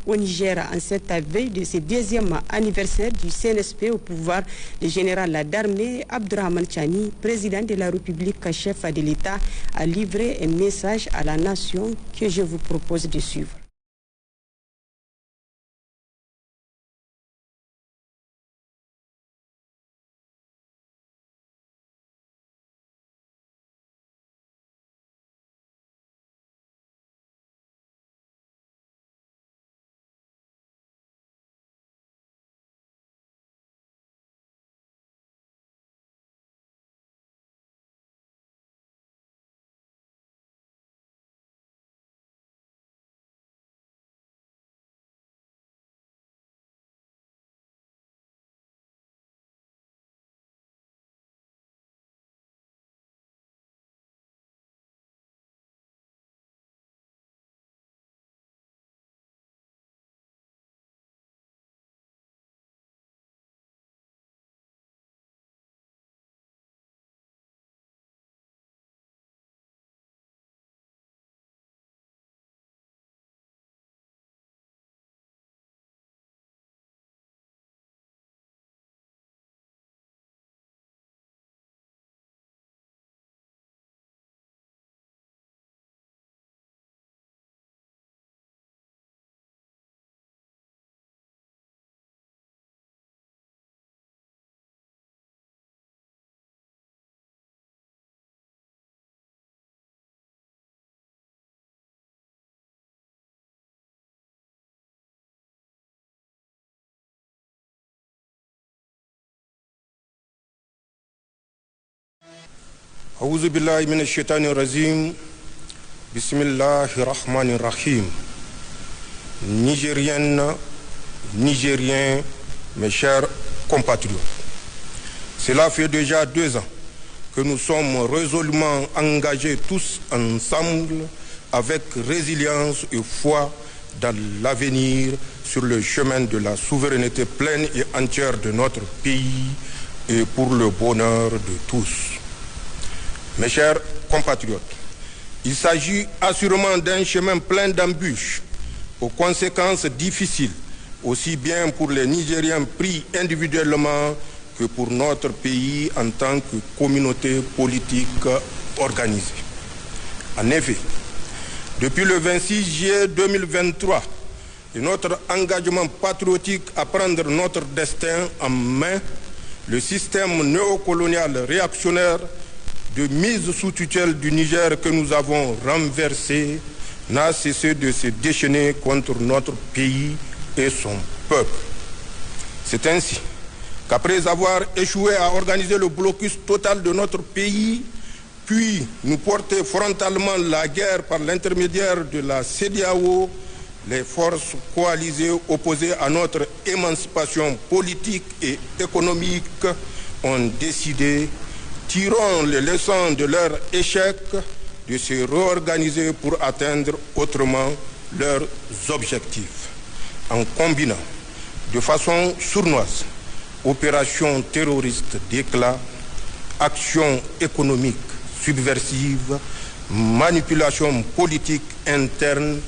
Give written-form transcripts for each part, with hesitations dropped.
au Niger en cette veille de ce deuxième anniversaire du CNSP au pouvoir. Le général d'armée Abdourahmane Tchani, président de la République, chef de l'État, a livré un message à la nation que je vous propose de suivre. Aouzu billahi minash shaitanir rajim. Bismillahir rahmanir rahim. Nigériennes, Nigériens, mes chers compatriotes. Cela fait déjà 2 ans que nous sommes résolument engagés tous ensemble avec résilience et foi dans l'avenir sur le chemin de la souveraineté pleine et entière de notre pays et pour le bonheur de tous. Mes chers compatriotes, il s'agit assurément d'un chemin plein d'embûches, aux conséquences difficiles, aussi bien pour les Nigériens pris individuellement que pour notre pays en tant que communauté politique organisée. En effet, depuis le 26 juillet 2023, et notre engagement patriotique à prendre notre destin en main, le système néocolonial réactionnaire de mise sous tutelle du Niger que nous avons renversé n'a cessé de se déchaîner contre notre pays et son peuple. C'est ainsi qu'après avoir échoué à organiser le blocus total de notre pays, puis nous porter frontalement la guerre par l'intermédiaire de la CEDEAO, les forces coalisées opposées à notre émancipation politique et économique ont décidé, tirant les leçons de leur échec, de se réorganiser pour atteindre autrement leurs objectifs, en combinant de façon sournoise opérations terroristes d'éclat, actions économiques subversives, manipulation politique interne,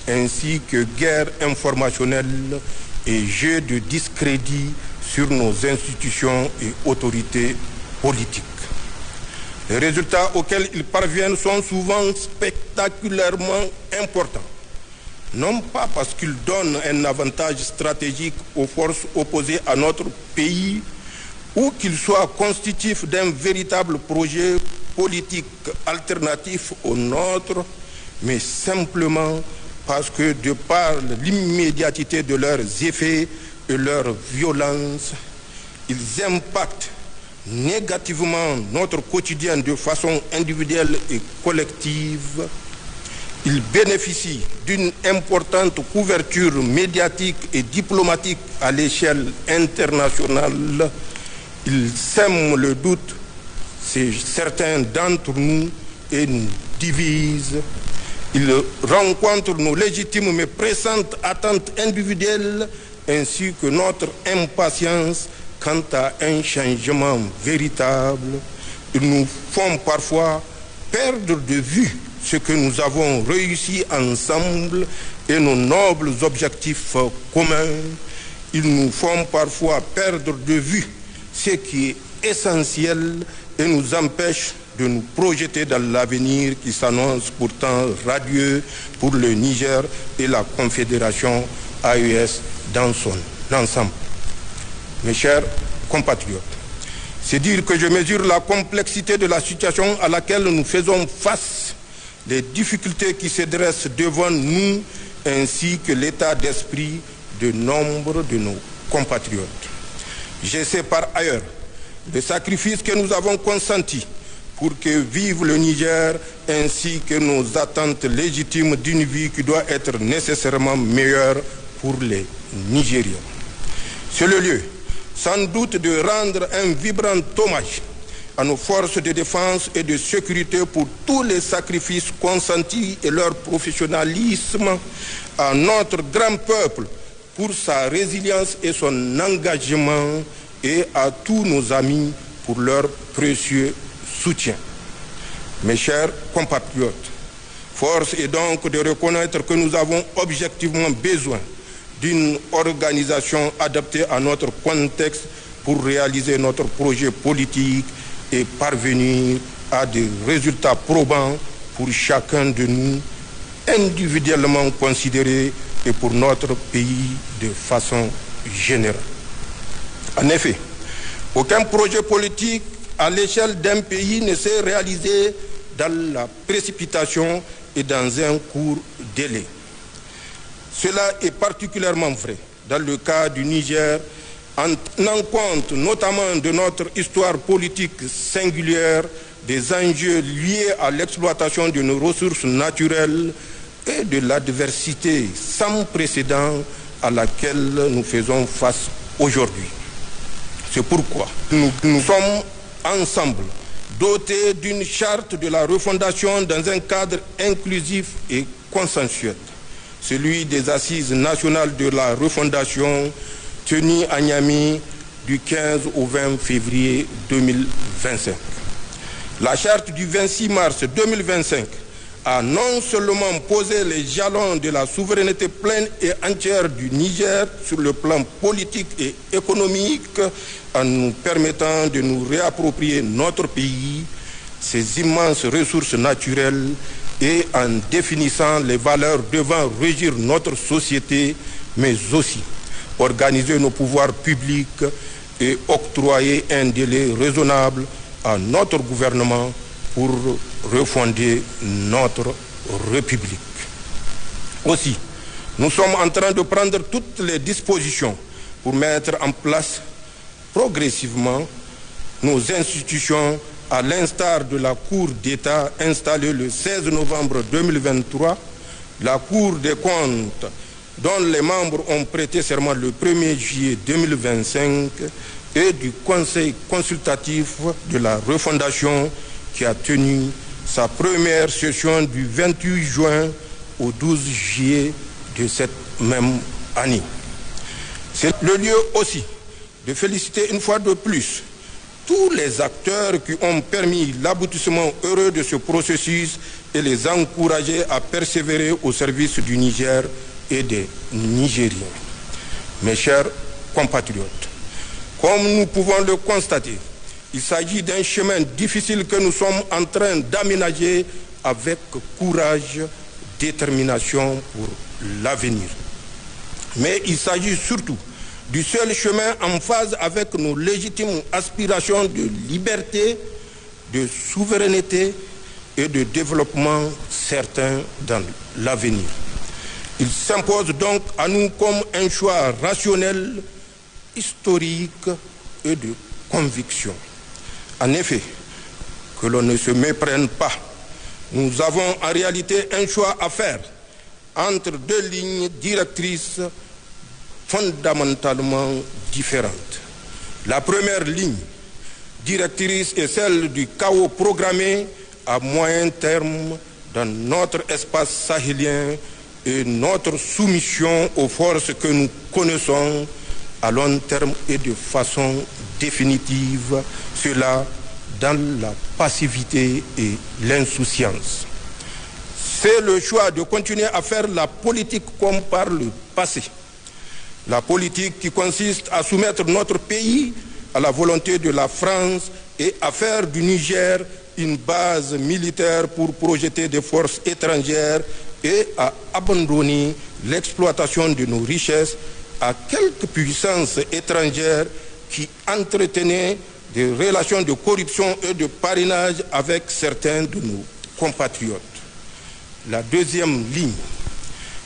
ainsi que guerre informationnelle et jeu de discrédit sur nos institutions et autorités politiques. Les résultats auxquels ils parviennent sont souvent spectaculairement importants, non pas parce qu'ils donnent un avantage stratégique aux forces opposées à notre pays ou qu'ils soient constitutifs d'un véritable projet politique alternatif au nôtre, mais simplement parce que de par l'immédiatité de leurs effets et leur violence, ils impactent négativement notre quotidien de façon individuelle et collective. Ils bénéficient d'une importante couverture médiatique et diplomatique à l'échelle internationale. Ils sèment le doute chez certains d'entre nous et nous divisent. Ils rencontrent nos légitimes mais pressantes attentes individuelles ainsi que notre impatience quant à un changement véritable. Ils nous font parfois perdre de vue ce que nous avons réussi ensemble et nos nobles objectifs communs, ils nous font parfois perdre de vue ce qui est essentiel et nous empêchent de nous projeter dans l'avenir qui s'annonce pourtant radieux pour le Niger et la Confédération AES dans son ensemble. Mes chers compatriotes, c'est dire que je mesure la complexité de la situation à laquelle nous faisons face, les difficultés qui se dressent devant nous, ainsi que l'état d'esprit de nombre de nos compatriotes. Je sais par ailleurs le sacrifice que nous avons consenti pour que vive le Niger, ainsi que nos attentes légitimes d'une vie qui doit être nécessairement meilleure pour les Nigériens. C'est le lieu, sans doute, de rendre un vibrant hommage à nos forces de défense et de sécurité pour tous les sacrifices consentis et leur professionnalisme, à notre grand peuple pour sa résilience et son engagement, et à tous nos amis pour leur précieux soutien. Mes chers compatriotes, force est donc de reconnaître que nous avons objectivement besoin d'une organisation adaptée à notre contexte pour réaliser notre projet politique et parvenir à des résultats probants pour chacun de nous, individuellement considérés, et pour notre pays de façon générale. En effet, aucun projet politique à l'échelle d'un pays ne s'est réalisé dans la précipitation et dans un court délai. Cela est particulièrement vrai dans le cas du Niger, en tenant compte notamment de notre histoire politique singulière, des enjeux liés à l'exploitation de nos ressources naturelles et de l'adversité sans précédent à laquelle nous faisons face aujourd'hui. C'est pourquoi nous sommes ensemble dotés d'une charte de la refondation dans un cadre inclusif et consensuel, celui des Assises nationales de la refondation tenues à Niamey du 15 au 20 février 2025. La charte du 26 mars 2025 a non seulement posé les jalons de la souveraineté pleine et entière du Niger sur le plan politique et économique, en nous permettant de nous réapproprier notre pays, ses immenses ressources naturelles, et en définissant les valeurs devant régir notre société, mais aussi organiser nos pouvoirs publics et octroyer un délai raisonnable à notre gouvernement pour refonder notre République. Aussi, nous sommes en train de prendre toutes les dispositions pour mettre en place progressivement nos institutions, à l'instar de la Cour d'État installée le 16 novembre 2023, la Cour des comptes dont les membres ont prêté serment le 1er juillet 2025 et du Conseil consultatif de la refondation qui a tenu sa première session du 28 juin au 12 juillet de cette même année. C'est le lieu aussi de féliciter une fois de plus tous les acteurs qui ont permis l'aboutissement heureux de ce processus et les encourager à persévérer au service du Niger et des Nigériens. Mes chers compatriotes, comme nous pouvons le constater, il s'agit d'un chemin difficile que nous sommes en train d'aménager avec courage, détermination pour l'avenir. Mais il s'agit surtout du seul chemin en phase avec nos légitimes aspirations de liberté, de souveraineté et de développement certain dans l'avenir. Il s'impose donc à nous comme un choix rationnel, historique et de conviction. En effet, que l'on ne se méprenne pas, nous avons en réalité un choix à faire entre deux lignes directrices fondamentalement différentes. La première ligne directrice est celle du chaos programmé à moyen terme dans notre espace sahélien et notre soumission aux forces que nous connaissons à long terme et de façon définitive, cela dans la passivité et l'insouciance. C'est le choix de continuer à faire la politique comme par le passé. La politique qui consiste à soumettre notre pays à la volonté de la France et à faire du Niger une base militaire pour projeter des forces étrangères et à abandonner l'exploitation de nos richesses à quelques puissances étrangères qui entretenaient des relations de corruption et de parrainage avec certains de nos compatriotes. La deuxième ligne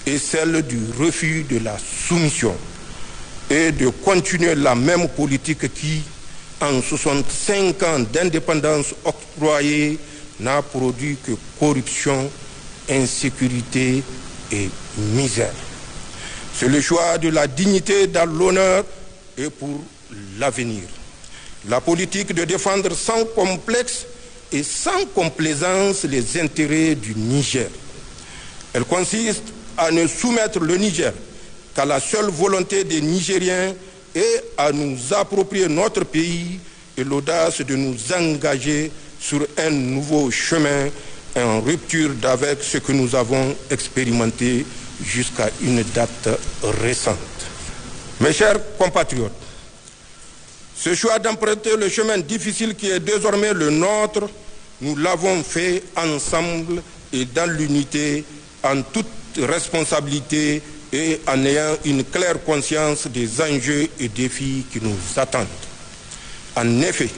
est celle du refus de la soumission et de continuer la même politique qui, en 65 ans d'indépendance octroyée, n'a produit que corruption, insécurité et misère. C'est le choix de la dignité dans l'honneur et pour l'avenir. La politique de défendre sans complexe et sans complaisance les intérêts du Niger. Elle consiste à ne soumettre le Niger qu'à la seule volonté des Nigériens et à nous approprier notre pays et l'audace de nous engager sur un nouveau chemin en rupture d'avec ce que nous avons expérimenté jusqu'à une date récente. Mes chers compatriotes, ce choix d'emprunter le chemin difficile qui est désormais le nôtre, nous l'avons fait ensemble et dans l'unité, en toute responsabilité et en ayant une claire conscience des enjeux et défis qui nous attendent. En effet,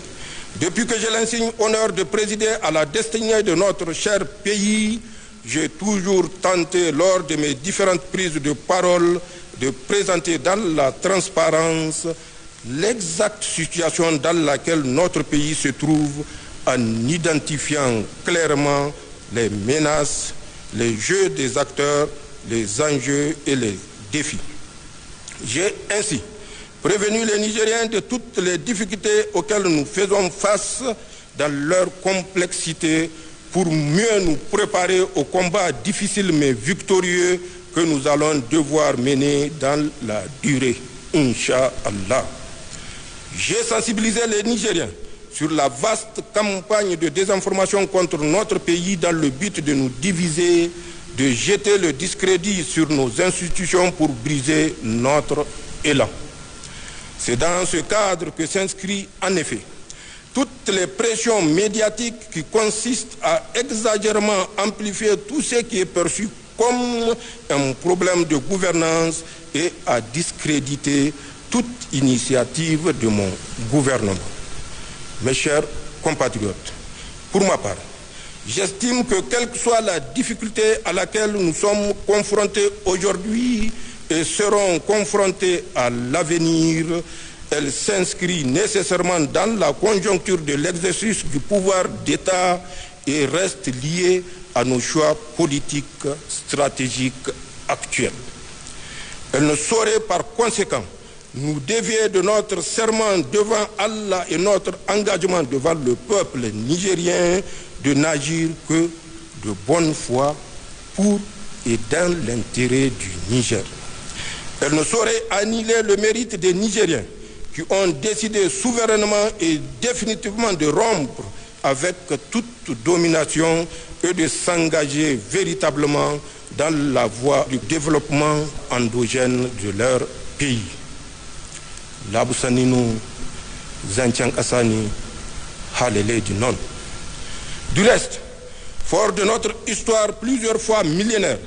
depuis que j'ai l'insigne honneur de présider à la destinée de notre cher pays, j'ai toujours tenté, lors de mes différentes prises de parole, de présenter dans la transparence l'exacte situation dans laquelle notre pays se trouve en identifiant clairement les menaces, les jeux des acteurs, les enjeux et les défis. J'ai ainsi prévenu les Nigériens de toutes les difficultés auxquelles nous faisons face dans leur complexité pour mieux nous préparer au combat difficile mais victorieux que nous allons devoir mener dans la durée, Inch'Allah. J'ai sensibilisé les Nigériens sur la vaste campagne de désinformation contre notre pays dans le but de nous diviser, de jeter le discrédit sur nos institutions pour briser notre élan. C'est dans ce cadre que s'inscrit en effet toutes les pressions médiatiques qui consistent à exagérément amplifier tout ce qui est perçu comme un problème de gouvernance et à discréditer toute initiative de mon gouvernement. Mes chers compatriotes, pour ma part, j'estime que quelle que soit la difficulté à laquelle nous sommes confrontés aujourd'hui et seront confrontés à l'avenir, elle s'inscrit nécessairement dans la conjoncture de l'exercice du pouvoir d'État et reste liée à nos choix politiques, stratégiques actuels. Elle ne saurait par conséquent nous dévier de notre serment devant Allah et notre engagement devant le peuple nigérien de n'agir que de bonne foi pour et dans l'intérêt du Niger. Elle ne saurait annihiler le mérite des Nigériens qui ont décidé souverainement et définitivement de rompre avec toute domination et de s'engager véritablement dans la voie du développement endogène de leur pays. Labousaninu Zanchan Assani Halele du non. Du reste, fort de notre histoire plusieurs fois millénaire,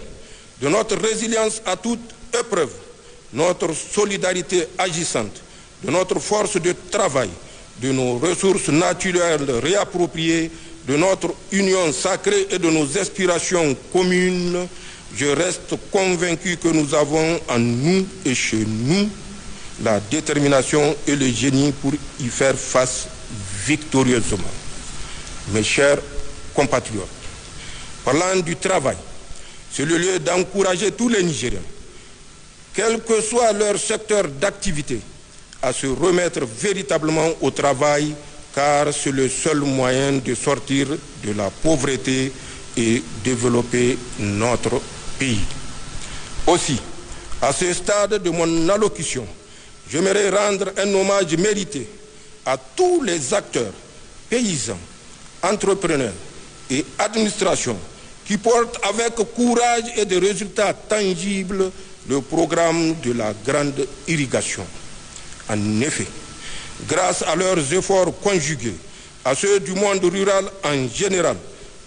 de notre résilience à toute épreuve, notre solidarité agissante, de notre force de travail, de nos ressources naturelles réappropriées, de notre union sacrée et de nos aspirations communes, je reste convaincu que nous avons en nous et chez nous la détermination et le génie pour y faire face victorieusement. Mes chers compatriotes, parlant du travail, c'est le lieu d'encourager tous les Nigériens, quel que soit leur secteur d'activité, à se remettre véritablement au travail, car c'est le seul moyen de sortir de la pauvreté et développer notre pays. Aussi, à ce stade de mon allocution, j'aimerais rendre un hommage mérité à tous les acteurs, paysans, entrepreneurs et administrations qui portent avec courage et des résultats tangibles le programme de la grande irrigation. En effet, grâce à leurs efforts conjugués à ceux du monde rural en général,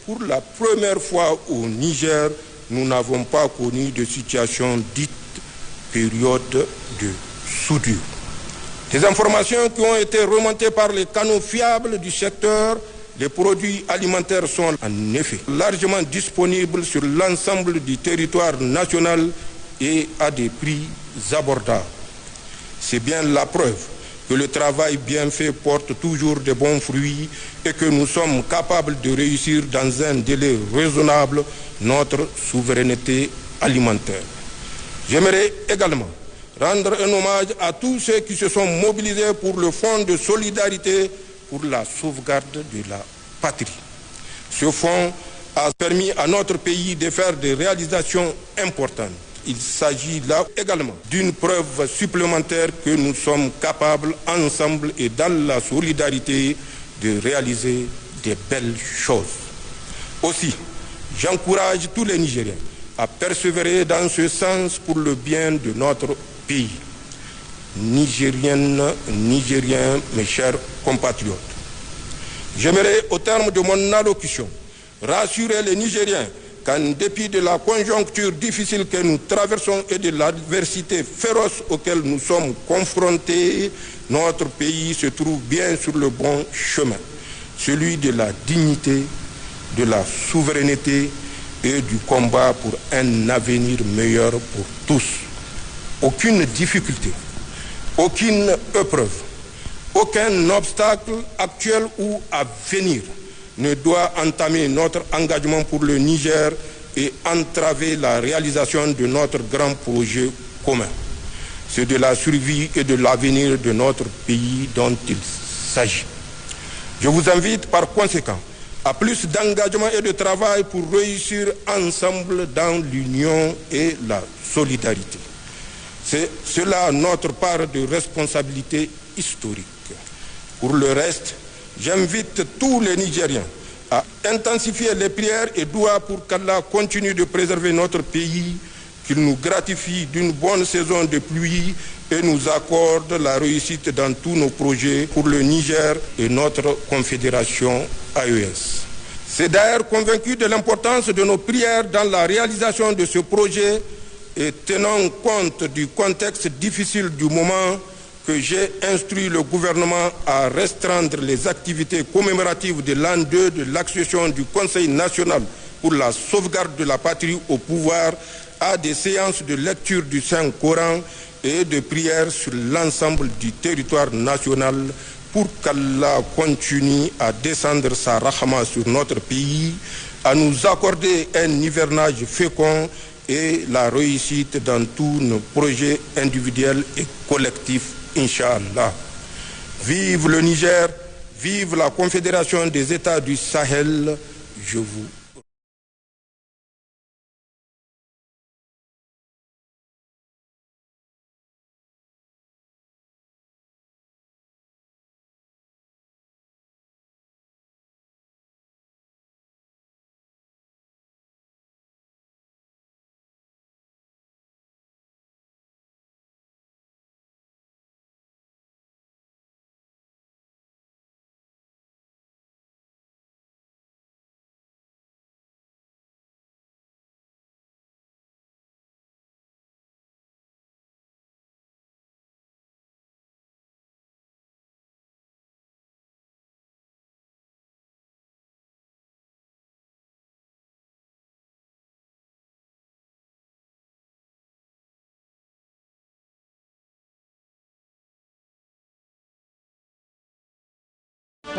pour la première fois au Niger, nous n'avons pas connu de situation dite période de soudure. Des informations qui ont été remontées par les canaux fiables du secteur, les produits alimentaires sont en effet largement disponibles sur l'ensemble du territoire national et à des prix abordables. C'est bien la preuve que le travail bien fait porte toujours de bons fruits et que nous sommes capables de réussir dans un délai raisonnable notre souveraineté alimentaire. J'aimerais également rendre un hommage à tous ceux qui se sont mobilisés pour le Fonds de solidarité pour la sauvegarde de la patrie. Ce fonds a permis à notre pays de faire des réalisations importantes. Il s'agit là également d'une preuve supplémentaire que nous sommes capables, ensemble et dans la solidarité, de réaliser de belles choses. Aussi, j'encourage tous les Nigériens à persévérer dans ce sens pour le bien de notre pays. Nigériennes, Nigériens, mes chers compatriotes, j'aimerais, au terme de mon allocution, rassurer les Nigériens qu'en dépit de la conjoncture difficile que nous traversons et de l'adversité féroce auquel nous sommes confrontés, notre pays se trouve bien sur le bon chemin, celui de la dignité, de la souveraineté et du combat pour un avenir meilleur pour tous. Aucune difficulté, aucune épreuve, aucun obstacle actuel ou à venir ne doit entamer notre engagement pour le Niger et entraver la réalisation de notre grand projet commun. C'est de la survie et de l'avenir de notre pays dont il s'agit. Je vous invite par conséquent à plus d'engagement et de travail pour réussir ensemble dans l'union et la solidarité. C'est cela notre part de responsabilité historique. Pour le reste, j'invite tous les Nigériens à intensifier les prières et doigts pour qu'Allah continue de préserver notre pays, qu'il nous gratifie d'une bonne saison de pluie et nous accorde la réussite dans tous nos projets pour le Niger et notre confédération AES. C'est d'ailleurs convaincu de l'importance de nos prières dans la réalisation de ce projet et tenant compte du contexte difficile du moment que j'ai instruit le gouvernement à restreindre les activités commémoratives de l'an 2 de l'accession du Conseil national pour la sauvegarde de la patrie au pouvoir à des séances de lecture du Saint-Coran et de prières sur l'ensemble du territoire national pour qu'Allah continue à descendre sa rahma sur notre pays, à nous accorder un hivernage fécond et la réussite dans tous nos projets individuels et collectifs, Inch'Allah. Vive le Niger, vive la Confédération des États du Sahel, je vous